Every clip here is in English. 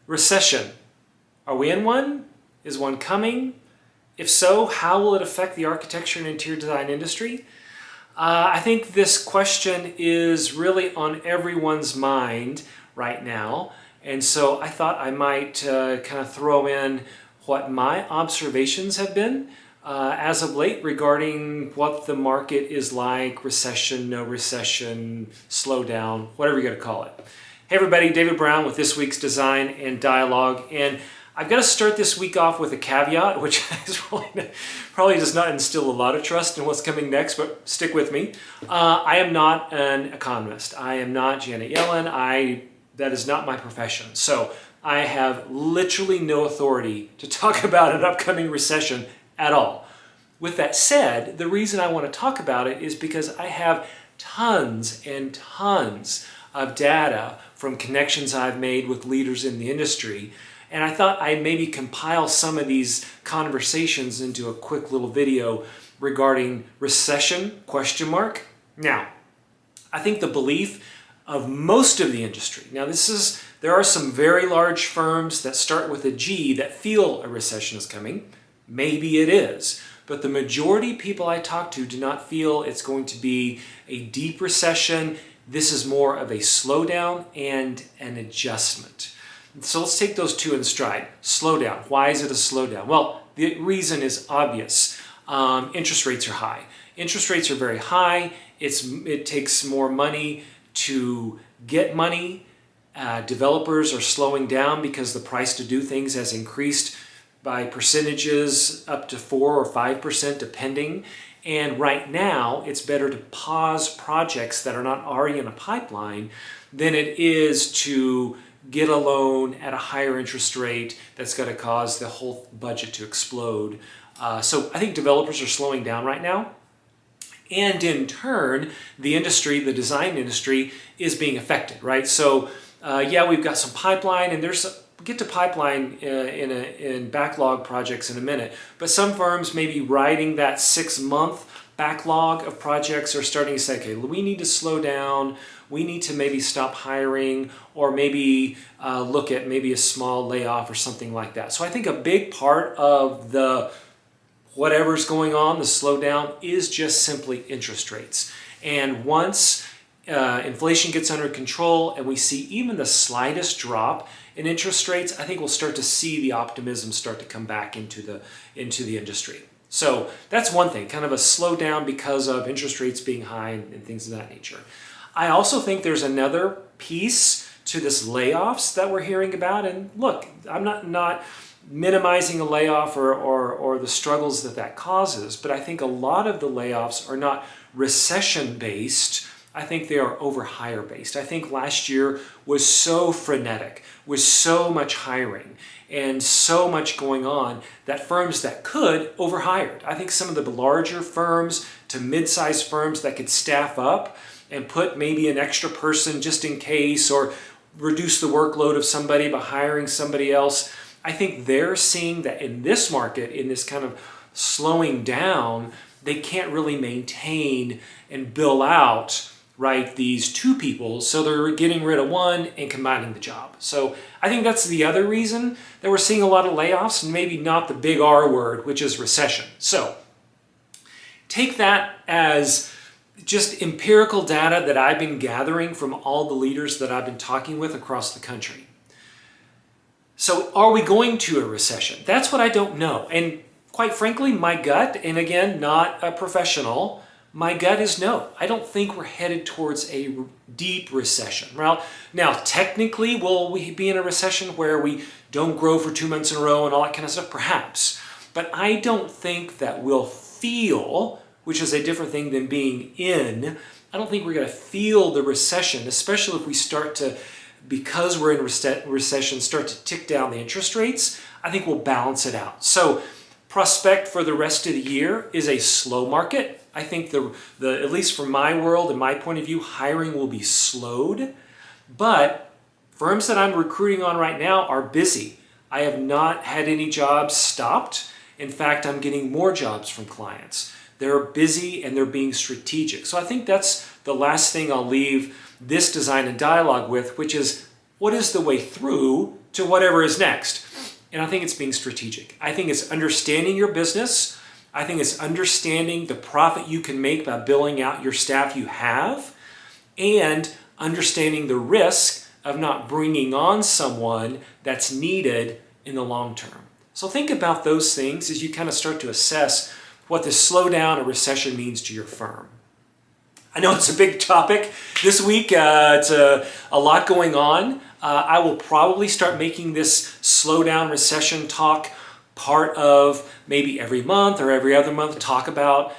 Recession. Are we in one? Is one coming? If so, how will it affect the architecture and interior design industry? I think this question is really on everyone's mind right now. And so I thought I might kind of throw in what my observations have been as of late regarding what the market is like, recession, no recession, slowdown, whatever you're going to call it. Hey everybody, David Brown with this week's Design and Dialogue, and I've got to start this week off with a caveat, which is probably does not instill a lot of trust in what's coming next, but stick with me. I am not an economist. I am not Janet Yellen. That is not my profession. So I have literally no authority to talk about an upcoming recession at all. With that said, the reason I want to talk about it is because I have tons and tons of data from connections I've made with leaders in the industry. And I thought I'd maybe compile some of these conversations into a quick little video regarding recession, question mark. Now, I think the belief of most of the industry, there are some very large firms that start with a G that feel a recession is coming. Maybe it is. But the majority of people I talk to do not feel it's going to be a deep recession. This is more of a slowdown and an adjustment. So let's take those two in stride. Slowdown. Why is it a slowdown? Well, the reason is obvious. Interest rates are high. Interest rates are very high. It takes more money to get money. Developers are slowing down because the price to do things has increased by percentages up to 4 or 5% depending. And right now, it's better to pause projects that are not already in a pipeline than it is to get a loan at a higher interest rate that's going to cause the whole budget to explode. So I think developers are slowing down right now. And in turn, the industry, the design industry, is being affected, right? So yeah, we've got some pipeline, and we'll get to pipeline in backlog projects in a minute. But some firms may be riding that 6-month backlog of projects are starting to say, okay, we need to slow down. We need to maybe stop hiring, or maybe look at maybe a small layoff or something like that. So I think a big part of the whatever's going on, the slowdown, is just simply interest rates. And once inflation gets under control and we see even the slightest drop in interest rates, I think we'll start to see the optimism start to come back into the industry. So that's one thing, kind of a slowdown because of interest rates being high and things of that nature. I also think there's another piece to this layoffs that we're hearing about. And look, I'm not minimizing a layoff or the struggles that causes, but I think a lot of the layoffs are not recession-based. I think they are over-hire based. I think last year was so frenetic, with so much hiring and so much going on that firms that could overhired. I think some of the larger firms to mid-sized firms that could staff up and put maybe an extra person just in case, or reduce the workload of somebody by hiring somebody else. I think they're seeing that in this market, in this kind of slowing down, they can't really maintain and bill out, right, these two people, so they're getting rid of one and combining the job. So I think that's the other reason that we're seeing a lot of layoffs, and maybe not the big R word, which is recession. So take that as just empirical data that I've been gathering from all the leaders that I've been talking with across the country. So are we going to a recession? That's what I don't know. And quite frankly, my gut, and again, not a professional, my gut is no. I don't think we're headed towards a deep recession. Well, now, technically, will we be in a recession where we don't grow for 2 months in a row and all that kind of stuff? Perhaps. But I don't think that we'll feel, which is a different thing than being in, I don't think we're going to feel the recession, especially if we start to, because we're in recession, start to tick down the interest rates. I think we'll balance it out. So prospect for the rest of the year is a slow market. I think at least from my world and my point of view, hiring will be slowed. But firms that I'm recruiting on right now are busy. I have not had any jobs stopped. In fact, I'm getting more jobs from clients. They're busy and they're being strategic. So I think that's the last thing I'll leave this Design and Dialogue with, which is what is the way through to whatever is next. And I think it's being strategic. I think it's understanding your business. I think it's understanding the profit you can make by billing out your staff you have, and understanding the risk of not bringing on someone that's needed in the long term. So think about those things as you kind of start to assess what this slowdown or recession means to your firm. I know it's a big topic this week. It's a lot going on. I will probably start making this slowdown recession talk part of maybe every month or every other month, talk about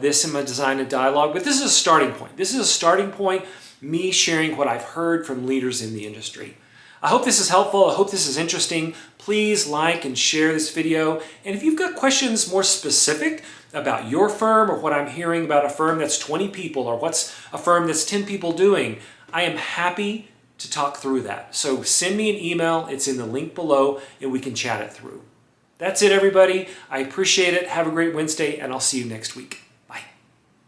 this in my Design and Dialogue. But this is a starting point. This is a starting point, me sharing what I've heard from leaders in the industry. I hope this is helpful. I hope this is interesting. Please like and share this video. And if you've got questions more specific about your firm, or what I'm hearing about a firm that's 20 people, or what's a firm that's 10 people doing, I am happy to talk through that. So send me an email. It's in the link below, and we can chat it through. That's it, everybody. I appreciate it. Have a great Wednesday, and I'll see you next week.